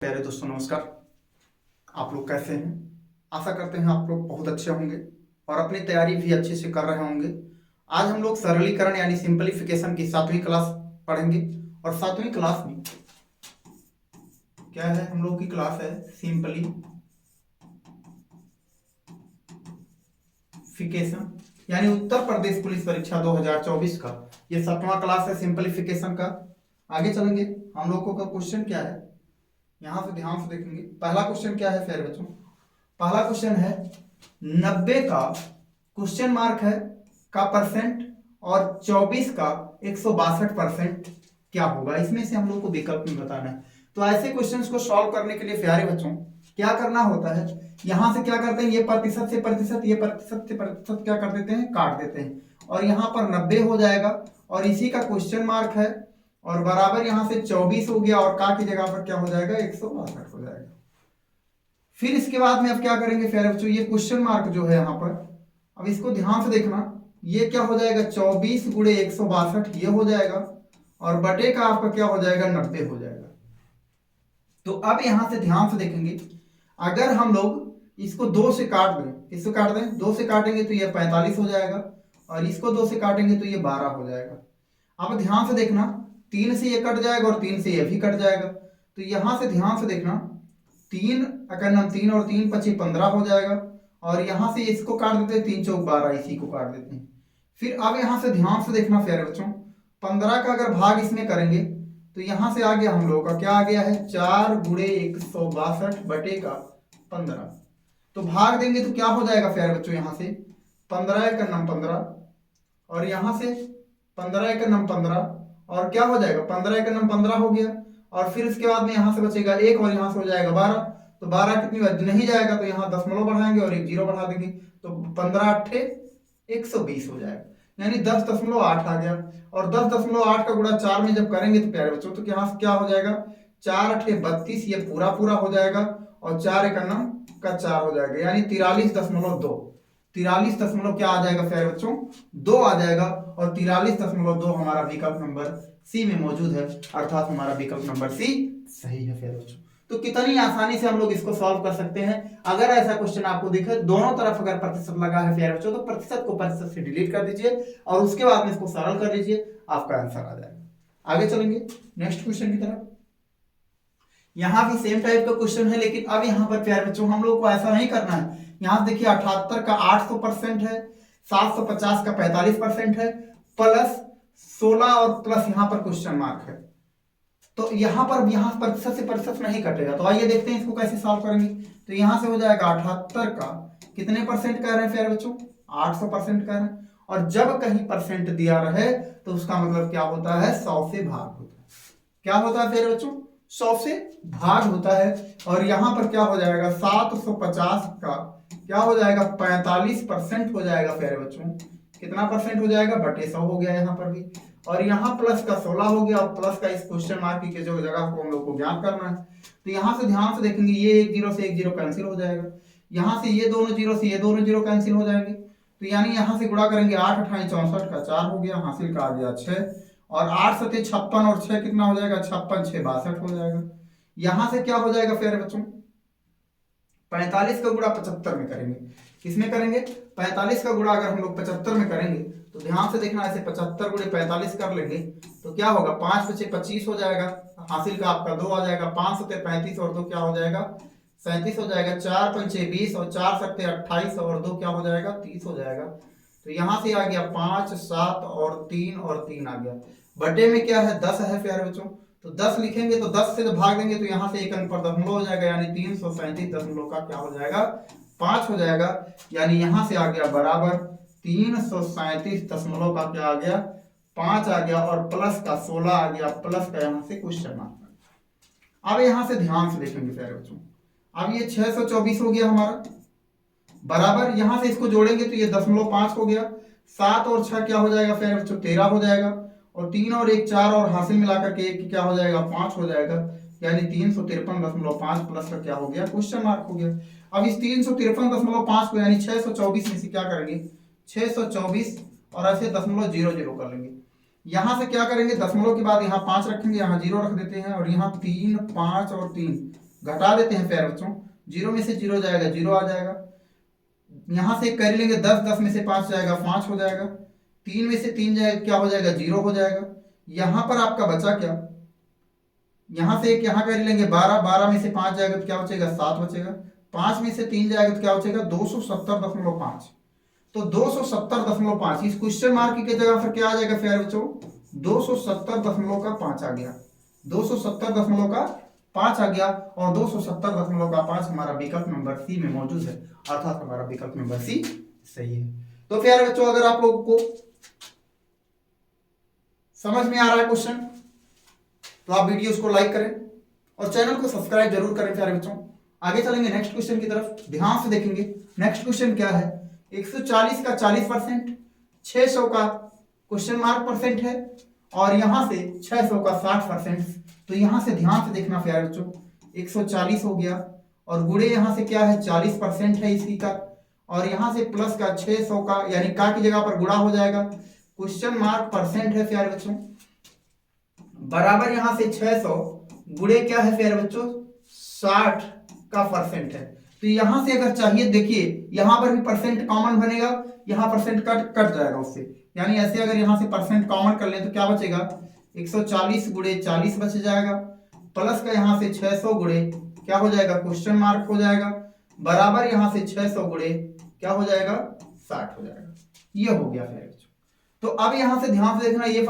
प्यारे दोस्तों नमस्कार। आप लोग कैसे हैं? आशा करते हैं आप लोग बहुत अच्छे होंगे और अपनी तैयारी भी अच्छे से कर रहे होंगे। आज हम लोग सरलीकरण यानी सिंपलीफिकेशन की 7वीं क्लास पढ़ेंगे और 7वीं क्लास में क्या है, हम लोग की क्लास है सिंपलीफिकेशन यानी उत्तर प्रदेश पुलिस परीक्षा 2024 का ये 7वां क्लास है सिंपलीफिकेशन का। आगे चलेंगे, हम लोगों का क्वेश्चन क्या है यहां से ध्यान से देखेंगे। पहला क्वेश्चन क्या है प्यारे बच्चों? पहला क्वेश्चन है 90 का क्वेश्चन मार्क है का परसेंट और 24 का 162% क्या होगा। इसमें से हम लोग को विकल्प में बताना है। तो ऐसे क्वेश्चंस को सॉल्व करने के लिए प्यारे बच्चों क्या करना होता है, यहां से क्या करते हैं, ये प्रतिशत से प्रतिशत, ये प्रतिशत से प्रतिशत क्या कर देते हैं, काट देते हैं और यहां पर 90 हो जाएगा और इसी का क्वेश्चन मार्क है और बराबर यहां से 24 हो गया और का की जगह पर क्या हो जाएगा, 162 हो जाएगा। फिर इसके बाद में अब क्या करेंगे प्यारे बच्चों, ये क्वेश्चन मार्क जो है यहाँ पर, अब इसको ध्यान से देखना, ये क्या हो जाएगा 24 गुणे 162 ये हो जाएगा और बटे का आपका क्या हो जाएगा 90 हो जाएगा। तो अब यहां से ध्यान से देखेंगे, अगर हम लोग इसको 2 से काट दें, इसको काट दें 2 से काटेंगे तो ये 45 हो जाएगा और इसको 2 से काटेंगे तो ये 12 हो जाएगा। अब ध्यान से देखना, 3 से ये कट जाएगा और 3 से ये भी कट जाएगा। तो यहां से ध्यान से देखना, 3 अगर हम 3 और 3 25 15 हो जाएगा और यहां से इसको काट देते हैं, 3 चौक 12 इसी को काट देते हैं। फिर अब यहां से ध्यान से देखना प्यारे बच्चों, 15 का अगर भाग इसमें करेंगे तो यहां से आ गया हम लोगों का क्या आ गया है, 4 गुणे 162 बटे का 15। तो भाग देंगे तो क्या हो जाएगा प्यारे बच्चों, यहां से 15 एक नम 15 और यहां से 15 एक नम 15 और क्या हो जाएगा 15 एक नम 15 हो गया और फिर इसके बाद में यहां से बचेगा 1 और यहां से हो जाएगा 12। तो 12 कितनी नहीं जाएगा तो यहाँ दशमलव बढ़ाएंगे और एक जीरो बढ़ा देंगे तो 15 अट्ठे 120 हो जाएगा, यानी 10.8 आ गया और 10.8 का गुणा 4 में जब करेंगे तो प्यारे बच्चों तो यहाँ से क्या हो जाएगा, 4 अट्ठे 32 ये पूरा पूरा हो जाएगा और 4 एक नम का 4 हो जाएगा, यानी 43.2 43 क्या आ जाएगा प्यारे बच्चों, 2 आ जाएगा और 43.2 हमारा विकल्प नंबर सी में मौजूद है, अर्थात हमारा विकल्प नंबर सी सही है प्यारे बच्चों। तो कितनी आसानी से हम लोग इसको सॉल्व कर सकते हैं। अगर ऐसा क्वेश्चन आपको दिखे दोनों तरफ अगर प्रतिशत लगा है प्यारे बच्चों तो प्रतिशत को प्रतिशत से डिलीट कर दीजिए और उसके बाद में इसको सरल कर लीजिए, आपका आंसर आ जाएगा। आगे चलेंगे नेक्स्ट क्वेश्चन की तरफ। यहां भी सेम टाइप का क्वेश्चन है लेकिन अब यहां पर प्यारे बच्चों हम लोग को ऐसा नहीं करना है। यहां देखिए 78 का 800% है, 750 का 45% है, प्लस 16 और प्लस यहां पर क्वेश्चन मार्क है। तो यहां पर यहां प्रतिशत से प्रतिशत नहीं कटेगा। तो आइए देखते हैं इसको कैसे सॉल्व करेंगे। तो यहां से हो जाएगा 78 का कितने परसेंट कह रहे हैं प्यारे बच्चों, 800% कह रहे हैं और जब कहीं परसेंट दिया रहे तो उसका मतलब क्या होता है, 100 से भाग होता है। क्या होता है प्यारे बच्चों, 100 से भाग होता है और यहां पर क्या हो जाएगा 750 का क्या हो जाएगा 45% हो जाएगा प्यारे बच्चों, कितना परसेंट हो जाएगा, बटे 100 हो गया यहाँ पर भी और यहाँ प्लस का 16 हो गया और प्लस का इस क्वेश्चन मार्क की जो जगह को हम लोग को ज्ञात करना है। तो यहाँ से ध्यान से देखेंगे ये एक जीरो से एक जीरो कैंसिल हो जाएगा, यहाँ से ये दोनों जीरो से ये दोनों जीरो कैंसिल हो जाएंगे। तो यानी यहाँ से गुणा करेंगे 8 अठाई 64 का 4 हो गया, हासिल का आ गया 6 और 8 सते 56 और 6 कितना हो जाएगा 56 6 62 हो जाएगा। यहाँ से क्या हो जाएगा प्यारे बच्चों, 45 का गुणा 75 में करेंगे, किसमें करेंगे 45 का गुणा अगर हम लोग 75 में करेंगे तो ध्यान से देखना, ऐसे 75 गुणे 45 कर लेंगे तो क्या होगा 5 पचे 25 हो जाएगा, हासिल का आपका 2 आ जाएगा, 5 सते 35 और 2 क्या हो जाएगा 37 हो जाएगा, 4 पंचे 20 और 4 सत्ते 28 और 2 क्या हो जाएगा 30 हो जाएगा। तो यहाँ से आ गया 5 7 और 3 आ गया, बटे में क्या है 10 है प्यारे बच्चों। तो 10 लिखेंगे तो 10 से भाग देंगे तो यहाँ से एक अंक पर दशमलव हो जाएगा, यानी 337 का क्या हो जाएगा 5 हो जाएगा, यानी यहाँ से आ गया बराबर 337 का क्या आ गया 5 आ गया और प्लस का 16 आ गया, प्लस का यहाँ से क्वेश्चन मार्क। अब यहाँ से ध्यान से देखेंगे प्यारे बच्चों, अब ये 624 हो गया हमारा, बराबर यहाँ से इसको जोड़ेंगे तो ये 0.5 हो गया, 7 और 6 क्या हो जाएगा प्यारे बच्चों 13 हो जाएगा और 3 और 1 4 और हासिल मिलाकर के 1 क्या हो जाएगा 5 हो जाएगा, यानी 353.5 प्लस का क्या हो गया क्वेश्चन मार्क हो गया। अब इस 353.5 को यानी 624 में से क्या करेंगे 624 और ऐसे 0.00 कर लेंगे। यहां से क्या करेंगे दशमलव के बाद यहाँ 5 रखेंगे, यहाँ 0 रख देते हैं और यहाँ 3 5 और 3 घटा देते हैं प्यारे बच्चों, 0 में से 0 जाएगा 0 आ जाएगा, यहां से कर लेंगे 10, 10 में से 5 जाएगा 5 हो जाएगा, 3 में से 3 जाएगा क्या हो जाएगा 0 हो जाएगा। यहां पर आपका बचा क्या, यहां से एक यहाँ कर लेंगे 12, 12 में से 5 जाएगा तो क्या बचेगा 7 बचेगा, 5 में से 3 जाएगा तो क्या बचेगा 270.5। तो 270.5 इस क्वेश्चन मार्क की जगह पर क्या आ जाएगा प्यारे बच्चों, 270.5 आ गया, 270.5 आ गया, और 270.5 हमारा विकल्प नंबर सी में मौजूद है, अर्थात हमारा विकल्प नंबर सी सही है। तो प्यारे बच्चों अगर आप लोगों को समझ में आ रहा है क्वेश्चन तो आप वीडियोस को लाइक करें और चैनल को सब्सक्राइब जरूर करें प्यारे बच्चों। आगे चलेंगे नेक्स्ट क्वेश्चन की तरफ, ध्यान से देखेंगे। नेक्स्ट क्वेश्चन क्या है, 140 का 40%, 600 का क्वेश्चन मार्क परसेंट है, और यहां से 600 का 60%। तो यहां से ध्यान से देखना प्यारे बच्चों, 140 हो गया और गुणे यहां से क्या है 40% है इसी का, और यहां से प्लस का 600 का, यानी का की जगह पर गुणा हो जाएगा, क्वेश्चन मार्क परसेंट है प्यारे बच्चों, बराबर यहां से 600 गुणे क्या है प्यारे बच्चों 60 का परसेंट है। तो यहां से अगर चाहिए देखिए यहां पर भी परसेंट कॉमन बनेगा, यहां परसेंट कट जाएगा उससे, यानी ऐसे अगर यहां से परसेंट कॉमन कर लें तो क्या बचेगा 140 गुणे 40 बच जाएगा, प्लस का यहां से 600 गुणे क्या हो जाएगा क्वेश्चन मार्क हो जाएगा, बराबर यहां से 600 गुणे क्या हो जाएगा 60 हो जाएगा। ये हो गया फिर। तो अब यहां से ध्यान से देखना, ये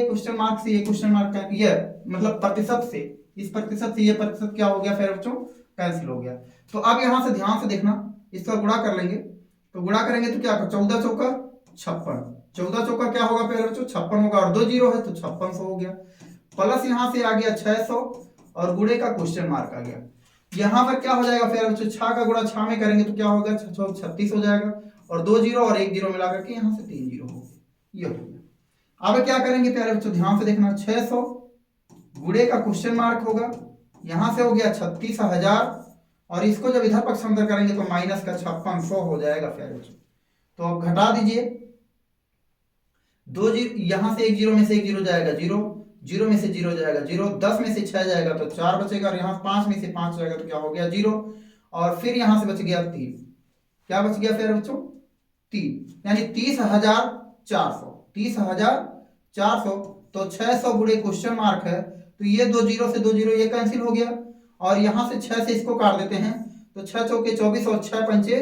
क्वेश्चन मार्क से ये क्वेश्चन मार्क का ये मतलब प्रतिशत से इस प्रतिशत से ये प्रतिशत क्या हो गया फिर बच्चों कैंसिल हो गया। तो अब यहां से ध्यान से देखना, इसका गुणा कर लेंगे, तो गुणा करेंगे तो क्या 14 चौका 56, 14 चौका क्या होगा फिर बच्चों 56 होगा, और 2 जीरो है तो 5600 हो गया, प्लस यहां से आ गया 600 और गुणे का क्वेश्चन मार्क आ गया। यहां पर क्या हो जाएगा फिर बच्चों 6 का गुणा 6 में करेंगे तो क्या होगा 36 हो जाएगा, और 2 जीरो और 1 जीरो मिलाकर के यहां से 3 जीरो हो गया, ये हो गया। अब क्या करेंगे प्यारे बच्चों ध्यान से देखना, 600 गुणे का क्वेश्चन मार्क होगा, यहां से हो गया 36,000, और इसको जब इधर पक्ष अंदर करेंगे तो माइनस का 5600 हो जाएगा प्यारे बच्चों। तो अब घटा दीजिए, 2 जीरो यहां से 1 जीरो में से 1 जीरो जाएगा 0, 0 में से 0 जाएगा 0, 10 में से 6 जाएगा तो 4 बचेगा, और यहाँ 5 में से 5 जाएगा तो क्या हो गया 0, और फिर यहां से बच गया 3, क्या बच गया फिर बच्चों 3, यानी 30,400, 30,400। तो 600 गुणे क्वेश्चन मार्क है, तो ये 2 जीरो से 2 जीरो ये कैंसिल हो गया, और यहां से 6 से इसको काट देते हैं, तो 6 चौके 24 और 6 पंचे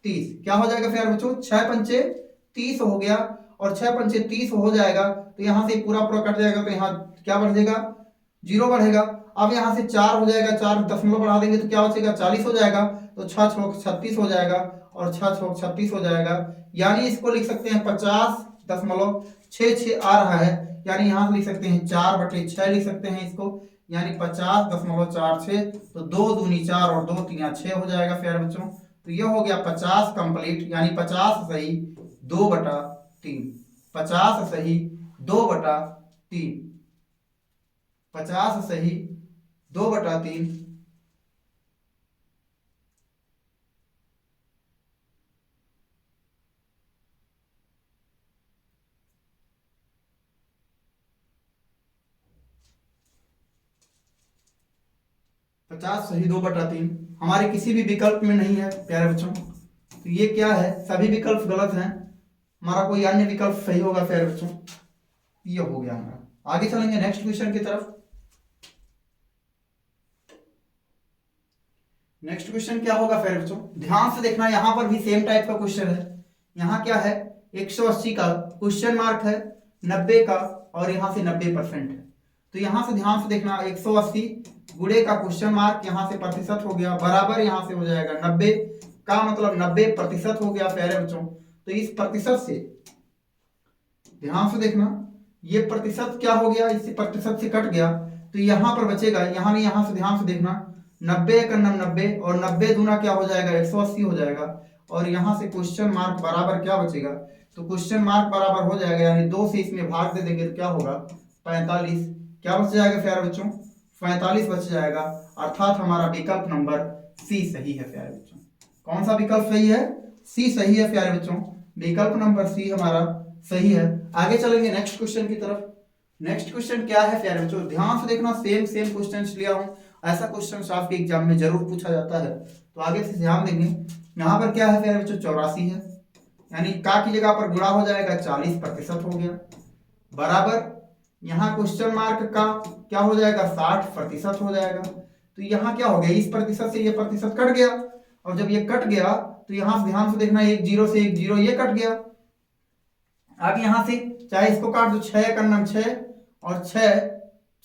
30, क्या हो जाएगा फिर बच्चों 6 पंचे 30 हो गया, और 6 पंचे 30 हो जाएगा, तो यहां से पूरा पूरा कट जाएगा, तो यहाँ क्या बढ़ेगा 0 बढ़ेगा। अब यहां से 4 हो जाएगा, 4 दशमलव बढ़ा देंगे तो क्या बचेगा 40 हो जाएगा, तो 6 छोक 36 हो जाएगा, और 6 छोक 36 हो जाएगा, यानी इसको लिख सकते हैं 50.66 आ रहा है, यानी यहां से लिख सकते हैं 4/6 लिख सकते हैं इसको, यानी 50.46। तो 2 दूनी 4 और 2 तीन 6 हो जाएगा प्यारे बच्चों। तो ये हो गया 50 कंप्लीट, यानी 50 सही 2/3, 50 सही 2/3, 50 सही 2/3। पचास सही 2/3 हमारे किसी भी विकल्प में नहीं है प्यारे बच्चों। तो ये क्या है, सभी विकल्प गलत हैं, हमारा कोई अन्य विकल्प सही होगा प्यारे बच्चों। ये हो गया हमारा। आगे चलेंगे नेक्स्ट क्वेश्चन की तरफ। नेक्स्ट क्वेश्चन क्या होगा प्यारे बच्चों, ध्यान से देखना, यहां पर भी सेम टाइप का क्वेश्चन है। यहाँ क्या है 180 का क्वेश्चन मार्क है, 90 का, और यहाँ से 90% है। तो यहां से ध्यान से देखना, 180 गुणे का क्वेश्चन मार्क यहां से प्रतिशत हो गया, बराबर यहां से हो जाएगा 90 का, मतलब 90% हो गया प्यारे बच्चों। तो इस प्रतिशत से ध्यान से देखना, ये प्रतिशत क्या हो गया, इस प्रतिशत से कट गया, तो यहां पर बचेगा, यहां नहीं, यहां से ध्यान से देखना, 90 का 90, और 90 दूना क्या हो जाएगा 180 हो जाएगा, और यहां से क्वेश्चन मार्क बराबर क्या बचेगा, तो क्वेश्चन मार्क बराबर हो जाएगा, यानी 2 से इसमें भाग दे देंगे तो क्या होगा 45, क्या बच जाएगा प्यारे बच्चों 45 बच जाएगा, अर्थात हमारा विकल्प नंबर सी सही है प्यारे बच्चों। कौन सा विकल्प सही है, सी सही है प्यारे बच्चों, विकल्प नंबर सी हमारा सही है। आगे चलेंगे नेक्स्ट क्वेश्चन की तरफ। नेक्स्ट क्वेश्चन क्या है प्यारे बच्चों, ध्यान से देखना, सेम क्वेश्चन लिया हूं, ऐसा क्वेश्चन आपके एग्जाम में जरूर पूछा जाता है। तो आगे से ध्यान देंगे, यहाँ पर क्या है प्यारे बच्चों 84 है, यानी का की जगह पर गुणा हो जाएगा 40% हो गया, बराबर यहाँ क्वेश्चन मार्क का क्या हो जाएगा 60% हो जाएगा। तो यहाँ क्या हो गया, इस प्रतिशत से ये प्रतिशत कट गया, और जब ये कट गया तो यहाँ से ध्यान से देखना, एक जीरो से एक जीरो ये कट गया। अब यहाँ से चाहे इसको काट दो, 6 का नाम 6 और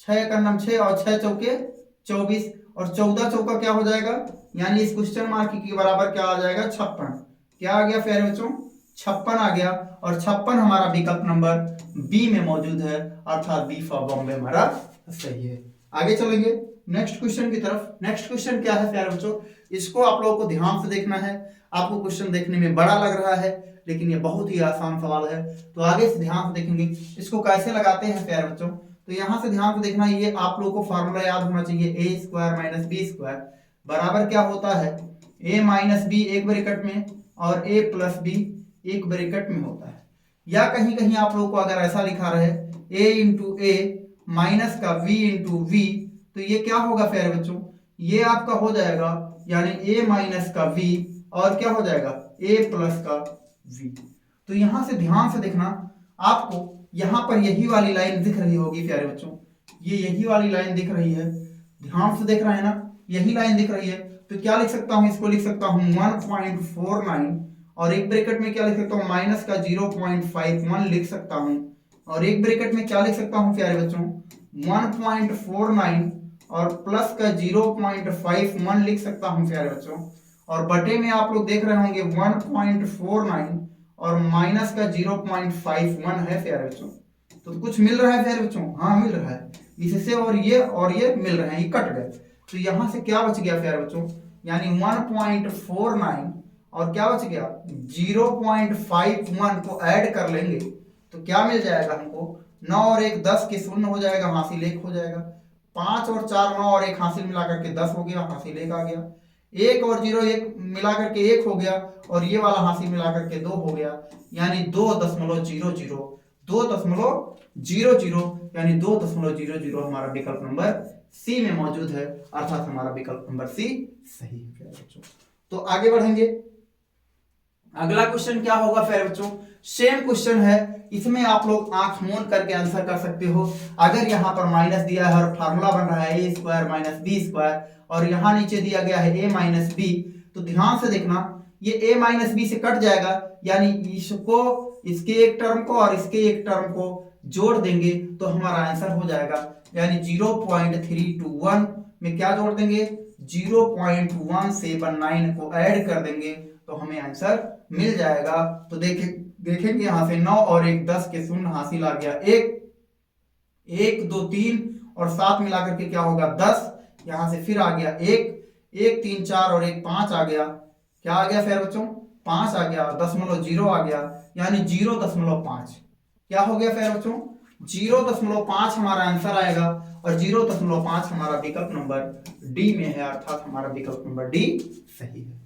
6 का नाम 6 और 6 चौके 24 और 14 चौका क्या हो जाएगा, यानी इस क्वेश्चन मार्क के बराबर क्या आ जाएगा 56। क्या आ गया प्यारे बच्चों 56 आ गया, और 56 हमारा विकल्प नंबर बी में मौजूद है, अर्थात बी फॉर बॉम्बे हमारा सही है। आगे चलेंगे नेक्स्ट क्वेश्चन की तरफ। नेक्स्ट क्वेश्चन क्या है प्यारे बच्चों, इसको आप लोगों को ध्यान से देखना है। आपको क्वेश्चन देखने में बड़ा लग रहा है, लेकिन ये बहुत ही आसान सवाल है, तो आगे से ध्यान से देखेंगे इसको कैसे लगाते हैं प्यारे बच्चों। तो यहाँ से ध्यान से देखना, ये आप लोगों को फार्मूला याद होना चाहिए, ए स्क्वायर माइनस बी स्क्वायर बराबर क्या होता है, ए माइनस बी एक ब्रैकेट में और ए प्लस बी एक ब्रैकेट में होता है। या कहीं कहीं आप लोगों को अगर ऐसा लिखा रहे a इंटू ए माइनस का v इंटू वी, तो ये क्या होगा प्यारे बच्चों, ये आपका हो जाएगा यानी a माइनस का v और क्या हो जाएगा a प्लस का v। तो यहां से ध्यान से देखना, आपको यहां पर यही वाली लाइन दिख रही होगी प्यारे बच्चों, ये यही वाली लाइन दिख रही है, ध्यान से देख रहे हैं ना, यही लाइन दिख रही है। तो क्या लिख सकता हूं, इसको लिख सकता हूं 1.49 और एक ब्रैकेट में क्या लिख सकता हूं माइनस का 0.51 लिख सकता हूं, और एक ब्रैकेट में क्या लिख सकता हूं प्यारे बच्चों 1.49 और प्लस का 0.51 लिख सकता हूं प्यारे बच्चों, और बटे में आप लोग देख रहे होंगे 1.49 और माइनस का 0.51 है प्यारे बच्चों। तो कुछ मिल रहा है प्यारे बच्चों, हाँ मिल रहा है, इससे और ये मिल रहे हैं, ये कट गए। तो यहां से क्या बच गया प्यारे बच्चों, यानी 1.49 और क्या बच गया 0.51 को ऐड कर लेंगे तो क्या मिल जाएगा हमको, 9 और 1 10 के शून्य हो जाएगा, हासिल 1 हो जाएगा, 5 और 4 9 और 1 हासिल मिलाकर के 10 हो गया, हासिल 1 आ गया, 1 और 0 1 मिलाकर के 1 हो गया, और ये वाला हासिल मिलाकर के 2 हो गया, यानी 2.00 2.00 यानी 2.00 हमारा विकल्प नंबर सी में मौजूद है, अर्थात हमारा विकल्प नंबर सी सही है बच्चों। तो आगे बढ़ेंगे, अगला क्वेश्चन क्या होगा प्यारे बच्चों, सेम क्वेश्चन है, इसमें आप लोग आंख मूंद करके आंसर कर सकते हो। अगर यहाँ पर माइनस दिया है और फार्मूला बन रहा है A square minus B square, और यहाँ नीचे दिया गया है ए माइनस बी, तो ध्यान से देखना ये ए माइनस बी से कट जाएगा, यानी इसको इसके एक टर्म को और इसके एक टर्म को जोड़ देंगे तो हमारा आंसर हो जाएगा, यानी 0.321 में क्या जोड़ देंगे 0.179 को ऐड कर देंगे तो हमें आंसर मिल जाएगा। तो देखेंगे यहां से 9 और 1 10 के शून्य हासिल आ गया, 1 2 3 और 7 मिलाकर के क्या होगा 10, यहां से फिर आ गया 1 1 3 4 और 1 5 आ गया, क्या आ गया फिर बच्चों 5 आ गया, 0.0 आ गया, यानी 0.5 क्या हो गया फिर बच्चों 0.5 हमारा आंसर आएगा, और 0.5 हमारा विकल्प नंबर डी में है, अर्थात हमारा विकल्प नंबर डी सही है।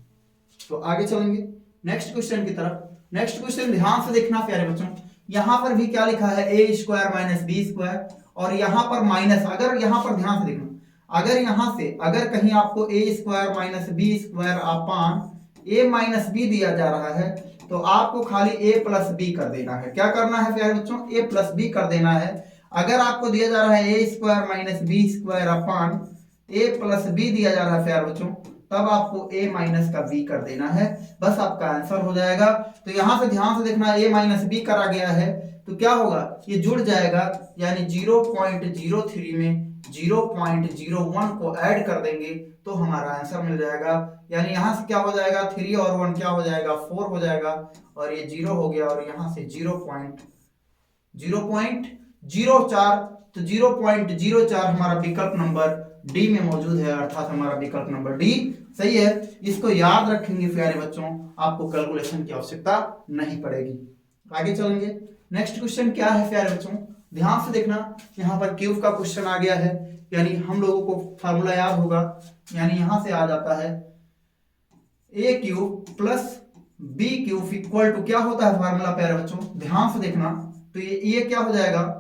तो आगे चलेंगे नेक्स्ट क्वेश्चन की तरफ। नेक्स्ट क्वेश्चन ध्यान से देखना प्यारे बच्चों, यहां पर भी क्या लिखा है A square minus B square, और यहां पर माइनस, अगर यहां पर ध्यान से देखना, अगर यहां से अगर कहीं आपको A square minus B square upon A minus B दिया जा रहा है तो आपको खाली ए प्लस बी कर देना है। क्या करना है प्यारे बच्चों ए प्लस बी कर देना है। अगर आपको दिया जा रहा है A square minus B square upon A plus B दिया जा रहा है प्यारे बच्चों, तब आपको a माइनस का b कर देना है, बस आपका आंसर हो जाएगा। तो यहां से ध्यान से देखना a माइनस b करा गया है तो क्या होगा ये जुड़ जाएगा, यानी 0.03 में 0.01 को ऐड कर देंगे तो हमारा आंसर मिल जाएगा, यानी यहां से क्या हो जाएगा 3 और 1 क्या हो जाएगा 4 हो जाएगा, और ये 0 हो गया, और यहां से 0.04 तो 0.04 हमारा विकल्प नंबर डी में मौजूद है, अर्थात हमारा विकल्प नंबर डी सही है। इसको याद रखेंगे प्यारे बच्चों, आपको कैलकुलेशन की आवश्यकता नहीं पड़ेगी। आगे चलेंगे नेक्स्ट क्वेश्चन क्या है प्यारे बच्चों, ध्यान से देखना, यहाँ पर क्यूब का क्वेश्चन आ गया है, यानी हम लोगों को फार्मूला याद होगा, यानी यहां से आ जाता है A cube plus B cube equal to क्या होता है फार्मूला प्यारे बच्चों, ध्यान से देखना, तो ये क्या हो जाएगा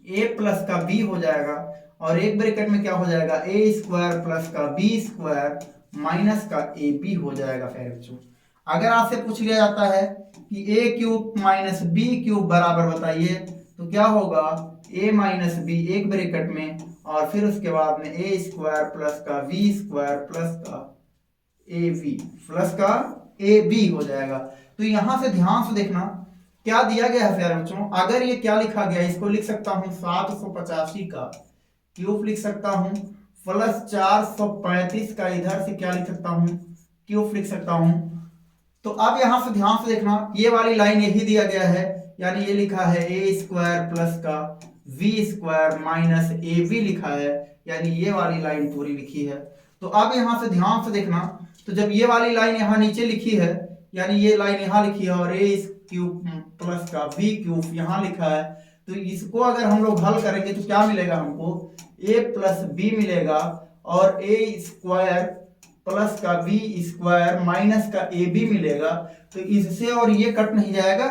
ए प्लस का बी हो जाएगा, और एक ब्रैकेट में क्या हो जाएगा, ए स्क्वायर प्लस का बी स्क्वायर माइनस का ए बी हो जाएगा प्यारे बच्चों। अगर आपसे पूछ लिया जाता है कि ए क्यूब माइनस बी क्यूब बराबर बताइए, तो क्या होगा, ए माइनस बी एक ब्रैकेट में और फिर उसके बाद में ए स्क्वायर प्लस का बी स्क्वायर प्लस का ए बी प्लस का ए बी हो जाएगा। तो यहां से ध्यान से देखना क्या दिया गया है प्यारे बच्चों। अगर ये क्या लिखा गया, इसको लिख सकता हूं 785 का क्यूब लिख सकता हूं प्लस 435 का इधर से क्या लिख सकता हूं, क्यूब लिख सकता हूं। तो अब यहां से ध्यान से देखना, ये वाली लाइन यही दिया गया है, यानी ये लिखा है ए स्क्वायर प्लस का we square minus A B लिखा है, यानी ये वाली लाइन पूरी लिखी है। तो अब यहां से ध्यान से देखना, तो जब ये वाली लाइन यहाँ नीचे लिखी है, यानी ये लाइन यहाँ लिखी है और ए क्यूब प्लस का बी क्यूब यहाँ लिखा है, तो इसको अगर हम लोग हल करेंगे तो क्या मिलेगा हमको, ए प्लस बी मिलेगा और ए स्क्वायर प्लस का बी स्क्वायर माइनस का ए बी मिलेगा। तो इससे और ये कट नहीं जाएगा,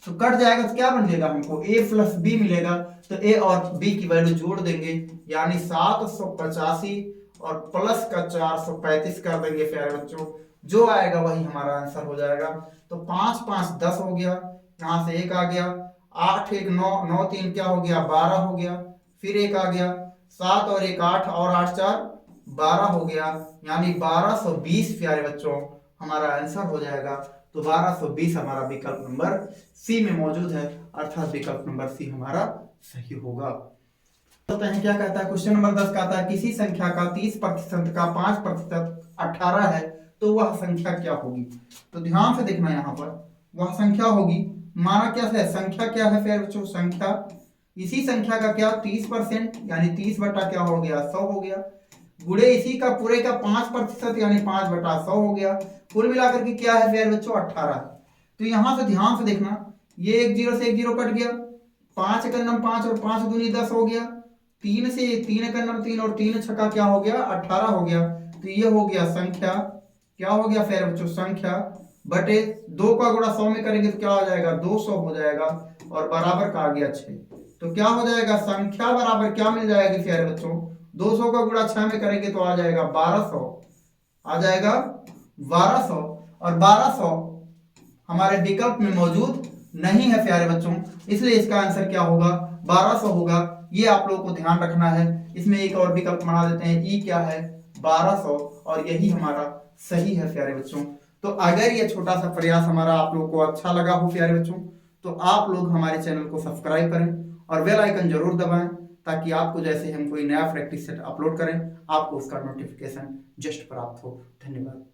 तो कट जाएगा तो क्या बन जाएगा हमको, ए प्लस बी मिलेगा। तो ए और बी की वैल्यू जोड़ देंगे, यानी 785 और प्लस का 435 कर देंगे प्यारे बच्चों, जो आएगा वही हमारा आंसर हो जाएगा। तो 5 5 10 हो गया, यहाँ से एक आ गया, 8 1 9 9 3 क्या हो गया 12 हो गया, फिर एक आ गया 7 और 1 8 और 8 4 12 हो गया, यानी 1220 प्यारे बच्चों हमारा आंसर हो जाएगा। तो 1220 हमारा विकल्प नंबर सी में मौजूद है, अर्थात विकल्प नंबर सी हमारा सही होगा। तो क्या कहता है, क्वेश्चन नंबर 10 कहता है किसी संख्या का 30% का 5% 18 है, तो वह संख्या क्या होगी। तो ध्यान से देखना, यहाँ पर वह संख्या होगी, माना क्या है, संख्या क्या है प्यारे बच्चों, संख्या इसी संख्या का क्या 30% यानी 30 बटा क्या हो गया 100 हो गया, गुणे इसी का पूरे का 5% यानी 5 बटा 100 हो गया, कुल मिलाकर के क्या है प्यारे बच्चों 18। तो यहां से ध्यान से देखना, ये एक जीरो से एक जीरो कट गया, 5 एक नंबर 5 और 5 दूनी 10 हो गया, 3 से 3 एक नंबर 3 और 3 छक्का क्या हो गया 18 हो गया। तो ये हो गया संख्या, क्या हो गया प्यारे बच्चों संख्या बटे 2 का गुणा 100 में करेंगे तो क्या हो जाएगा 200 हो जाएगा, और बराबर का आ गया 6। तो क्या हो जाएगा, संख्या बराबर क्या मिल जाएगी प्यारे बच्चों, 200 का गुणा 6 में करेंगे तो आ जाएगा 1200, आ जाएगा 1200, और 1200 हमारे विकल्प में मौजूद नहीं है प्यारे बच्चों, इसलिए इसका आंसर क्या होगा 1200 होगा। ये आप लोगों को ध्यान रखना है। इसमें एक और विकल्प बना देते हैं, ई क्या है 1200, और यही हमारा सही है प्यारे बच्चों। तो अगर ये छोटा सा प्रयास हमारा आप लोगों को अच्छा लगा हो प्यारे बच्चों, तो आप लोग हमारे चैनल को सब्सक्राइब करें और बेल आइकन जरूर दबाएं, ताकि आपको जैसे हम कोई नया प्रैक्टिस सेट अपलोड करें आपको उसका नोटिफिकेशन जस्ट प्राप्त हो। धन्यवाद।